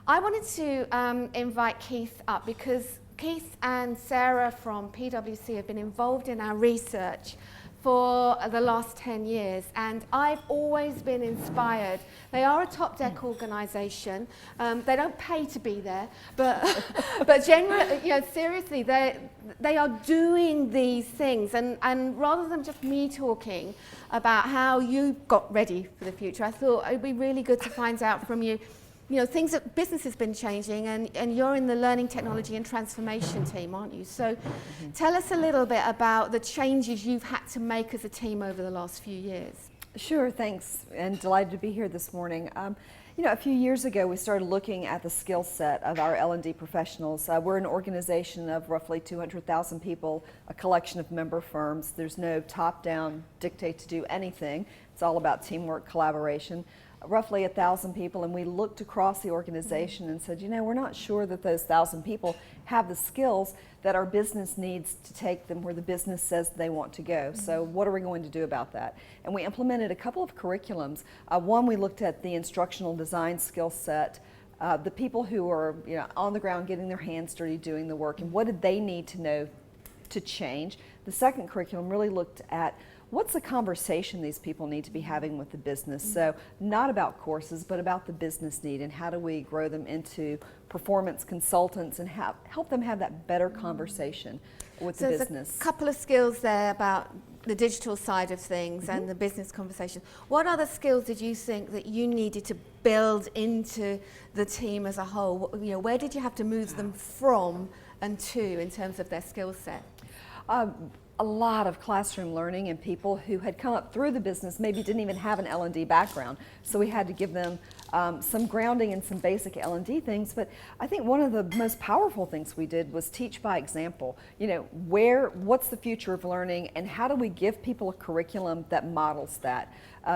I wanted to invite Keith up because Keith and Sarah from PwC have been involved in our research for the last 10 years, and I've always been inspired. They are a top deck organisation. They don't pay to be there, but generally, seriously, they are doing these things, and rather than just me talking about how you got ready for the future, I thought it'd be really good to find out from you. Things that business has been changing, and you're in the learning, technology and transformation team, aren't you? So tell us a little bit about the changes you've had to make as a team over the last few years. Sure, thanks, and delighted to be here this morning. A few years ago we started looking at the skill set of our L&D professionals. We're an organization of roughly 200,000 people, a collection of member firms. There's no top-down dictate to do anything. It's all about teamwork, collaboration. Roughly 1,000 people, and we looked across the organization and said, we're not sure that those 1,000 people have the skills that our business needs to take them where the business says they want to go. So what are we going to do about that? And we implemented a couple of curriculums. One, we looked at the instructional design skill set, the people who are on the ground getting their hands dirty doing the work, and what did they need to know to change. The second curriculum really looked at what's the conversation these people need to be having with the business? So not about courses, but about the business need, and how do we grow them into performance consultants and help them have that better conversation with the business. There's a couple of skills there about the digital side of things and the business conversation. What other skills did you think that you needed to build into the team as a whole? Where did you have to move them from and to in terms of their skill set? A lot of classroom learning, and people who had come up through the business maybe didn't even have an L&D background. So we had to give them some grounding and some basic L&D things. But I think one of the most powerful things we did was teach by example. What's the future of learning, and how do we give people a curriculum that models that?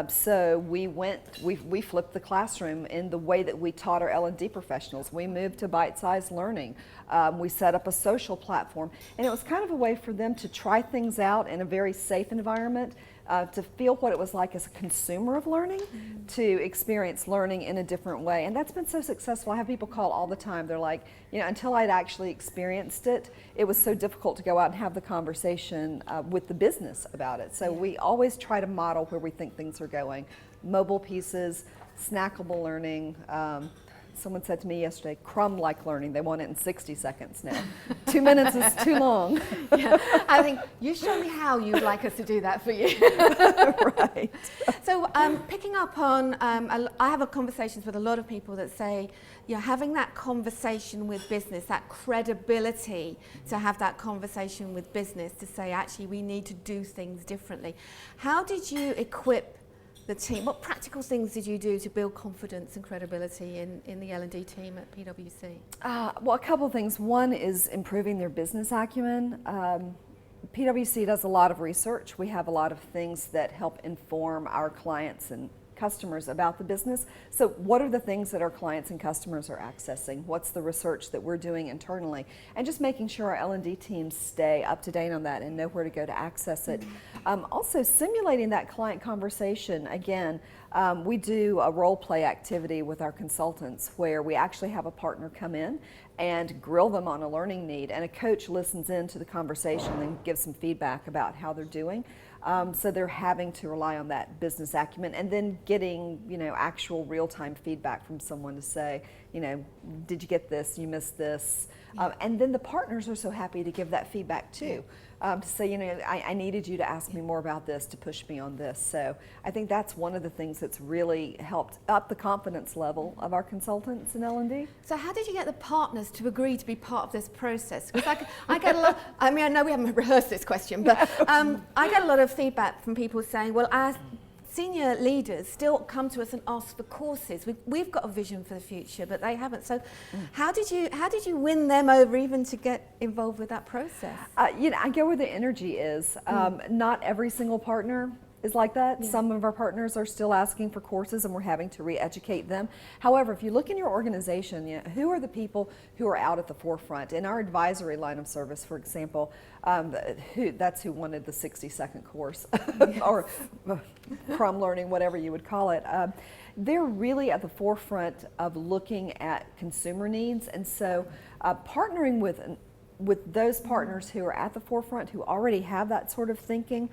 So we flipped the classroom in the way that we taught our L&D professionals. We moved to bite-sized learning. We set up a social platform, and it was kind of a way for them to try things out in a very safe environment, to feel what it was like as a consumer of learning, to experience learning in a different way. And that's been so successful. I have people call all the time. They're like, until I'd actually experienced it, it was so difficult to go out and have the conversation with the business about it. So we always try to model where we think things are going. Mobile pieces, snackable learning. Someone said to me yesterday, crumb-like learning. They want it in 60 seconds now. 2 minutes is too long. Yeah, I think you show me how you'd like us to do that for you. Right. So picking up on, I have conversations with a lot of people that say, having that conversation with business, that credibility to have that conversation with business, to say, actually, we need to do things differently. How did you equip the team? What practical things did you do to build confidence and credibility in the L&D team at PwC? Well, a couple of things. One is improving their business acumen. PwC does a lot of research. We have a lot of things that help inform our clients and customers about the business. So what are the things that our clients and customers are accessing? What's the research that we're doing internally? And just making sure our L&D teams stay up to date on that and know where to go to access it. Also simulating that client conversation. Again, we do a role play activity with our consultants where we actually have a partner come in and grill them on a learning need, and a coach listens into the conversation and gives some feedback about how they're doing. So they're having to rely on that business acumen, and then getting actual real-time feedback from someone to say, did you get this? You missed this. And then the partners are so happy to give that feedback too. To say, I needed you to ask me more about this, to push me on this. So I think that's one of the things that's really helped up the confidence level of our consultants in L&D. So how did you get the partners to agree to be part of this process? Because I get a lot, I know we haven't rehearsed this question, but I get a lot of feedback from people saying, well, as senior leaders still come to us and ask for courses. We've got a vision for the future, but they haven't. So how did you win them over even to get involved with that process? I go where the energy is. Not every single partner is like that. Yeah. Some of our partners are still asking for courses and we're having to re-educate them. However, if you look in your organization, you know, who are the people who are out at the forefront? In our advisory line of service, for example, that's who wanted the 60-second course or crumb learning, whatever you would call it. They're really at the forefront of looking at consumer needs, and so partnering with those partners who are at the forefront, who already have that sort of thinking,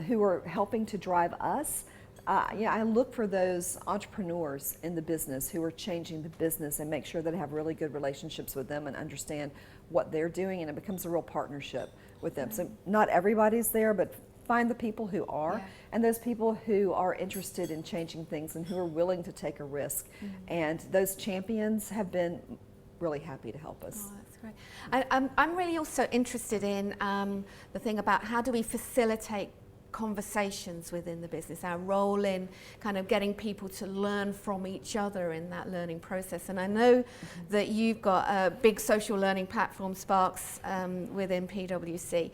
who are helping to drive us. I look for those entrepreneurs in the business who are changing the business and make sure that I have really good relationships with them and understand what they're doing, and it becomes a real partnership with them. So not everybody's there, but find the people who are, and those people who are interested in changing things and who are willing to take a risk. And those champions have been really happy to help us. Oh, that's great. I'm really also interested in the thing about how do we facilitate conversations within the business, our role in kind of getting people to learn from each other in that learning process. And I know that you've got a big social learning platform, Sparks, within PwC.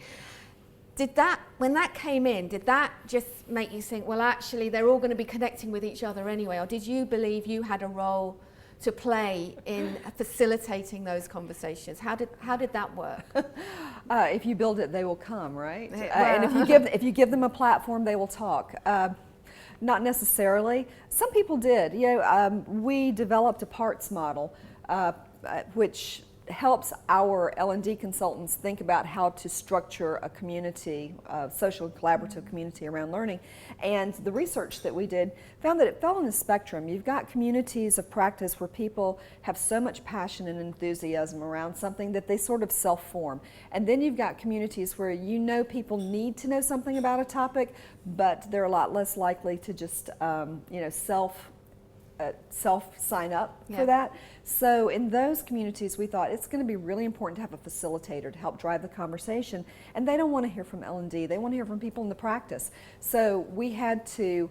When that came in, did that just make you think, well, actually, they're all going to be connecting with each other anyway? Or did you believe you had a role to play in facilitating those conversations? How did that work? If you build it, they will come, right? And if you give them a platform, they will talk. Not necessarily. Some people did. We developed a parts model, which helps our L&D consultants think about how to structure a community, a social collaborative community around learning. And the research that we did found that it fell on the spectrum. You've got communities of practice where people have so much passion and enthusiasm around something that they sort of self-form. And then you've got communities where people need to know something about a topic, but they're a lot less likely to just self-sign up for that. So in those communities, we thought it's going to be really important to have a facilitator to help drive the conversation. And they don't want to hear from L&D. They want to hear from people in the practice. So we had to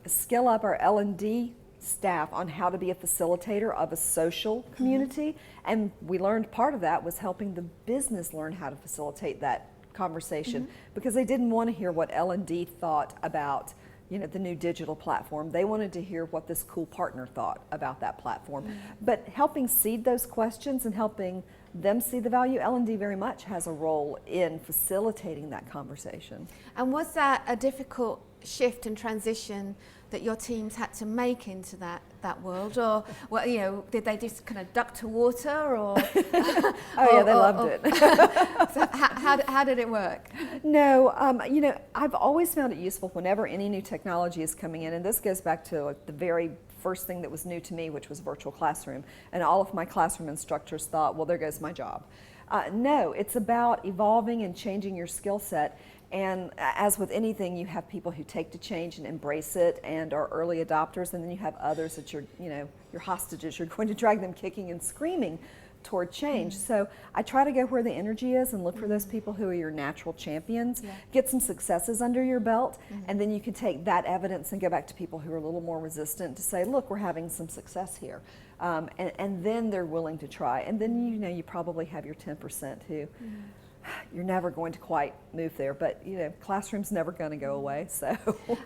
scale up our L&D staff on how to be a facilitator of a social community. And we learned part of that was helping the business learn how to facilitate that conversation, because they didn't want to hear what L&D thought about the new digital platform. They wanted to hear what this cool partner thought about that platform. But helping seed those questions and helping them see the value, L&D very much has a role in facilitating that conversation. And was that a difficult shift and transition that your teams had to make into that world, or did they just kind of duck to water, or? They loved it. So how did it work? No, I've always found it useful whenever any new technology is coming in, and this goes back to the very first thing that was new to me, which was virtual classroom, and all of my classroom instructors thought, well, there goes my job. No, it's about evolving and changing your skill set. And as with anything, you have people who take to change and embrace it and are early adopters, and then you have others that you're hostages. You're going to drag them kicking and screaming toward change. So I try to go where the energy is and look for those people who are your natural champions. Get some successes under your belt, and then you can take that evidence and go back to people who are a little more resistant to say, look, we're having some success here. And then they're willing to try. And then you probably have your 10% who you're never going to quite move there, but classroom's never going to go away. So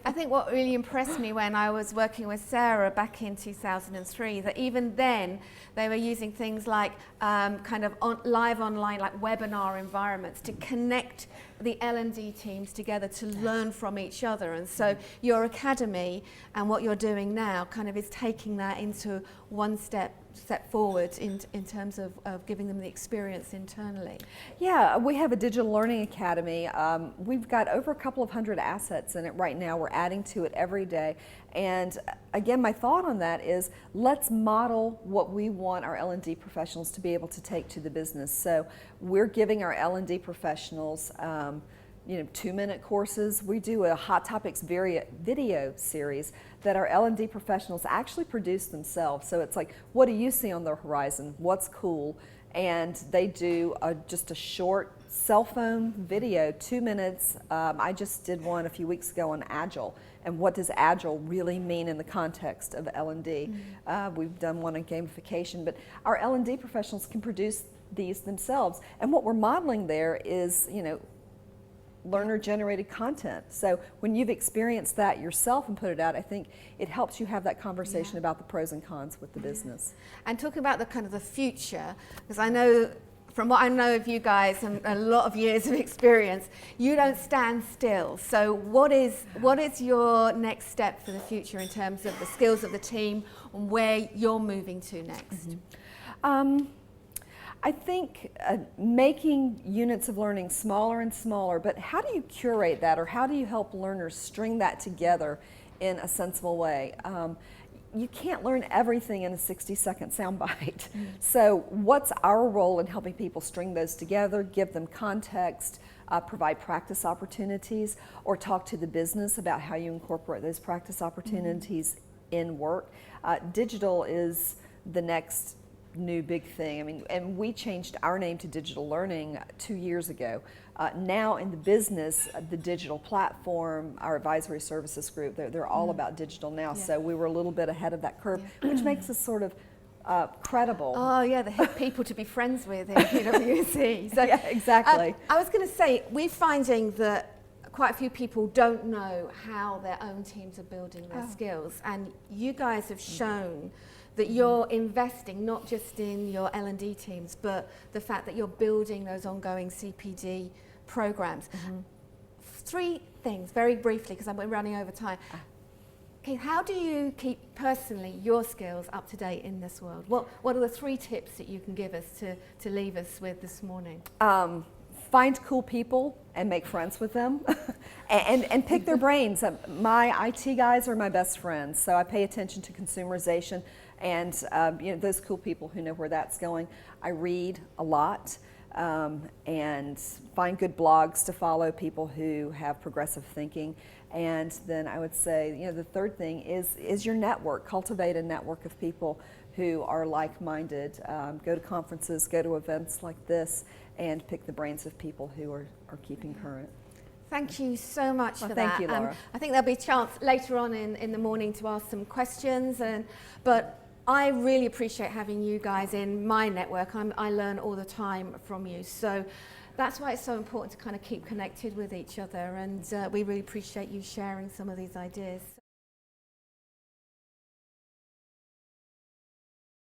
I think what really impressed me when I was working with Sarah back in 2003, that even then they were using things like live online, like webinar environments, to connect the L&D teams together to learn from each other. And so your academy and what you're doing now kind of is taking that into one step forward in terms of giving them the experience internally. Yeah, we have a digital learning academy. We've got over a couple of hundred assets in it right now. We're adding to it every day. And again, my thought on that is, let's model what we want our L&D professionals to be able to take to the business. So we're giving our L&D professionals 2-minute courses. We do a Hot Topics video series that our L&D professionals actually produce themselves. So it's like, what do you see on the horizon? What's cool? And they do just a short cell phone video, 2 minutes. I just did one a few weeks ago on Agile, and what does Agile really mean in the context of L&D? We've done one on gamification, but our L&D professionals can produce these themselves. And what we're modeling there is, learner-generated content. So when you've experienced that yourself and put it out, I think it helps you have that conversation about the pros and cons with the business. And talking about the kind of the future, because I know, from what I know of you guys and a lot of years of experience, you don't stand still. So what is your next step for the future in terms of the skills of the team and where you're moving to next? I think making units of learning smaller and smaller, but how do you curate that, or how do you help learners string that together in a sensible way? You can't learn everything in a 60-second soundbite. So what's our role in helping people string those together, give them context, provide practice opportunities, or talk to the business about how you incorporate those practice opportunities in work? Digital is the next new big thing. I mean, and we changed our name to Digital Learning 2 years ago. Now in the business, the digital platform, our advisory services group, they're all about digital now. So we were a little bit ahead of that curve, which makes us sort of credible. Oh yeah, the hip people to be friends with in PwC. So, yeah, exactly. I was going to say, we're finding that quite a few people don't know how their own teams are building their skills, and you guys have shown that you're investing not just in your L&D teams, but the fact that you're building those ongoing CPD programs. 3 things, very briefly, because we're running over time. Okay, how do you keep personally your skills up to date in this world? What are the 3 tips that you can give us to leave us with this morning? Find cool people and make friends with them, and pick their brains. My IT guys are my best friends, so I pay attention to consumerization and those cool people who know where that's going. I read a lot and find good blogs to follow, people who have progressive thinking. And then I would say, the third thing is your network. Cultivate a network of people who are like-minded. Go to conferences, go to events like this, and pick the brains of people who are keeping current. Thank you so much for that. Thank you, Laura. I think there'll be a chance later on in the morning to ask some questions, but I really appreciate having you guys in my network. I learn all the time from you, so that's why it's so important to kind of keep connected with each other, and we really appreciate you sharing some of these ideas.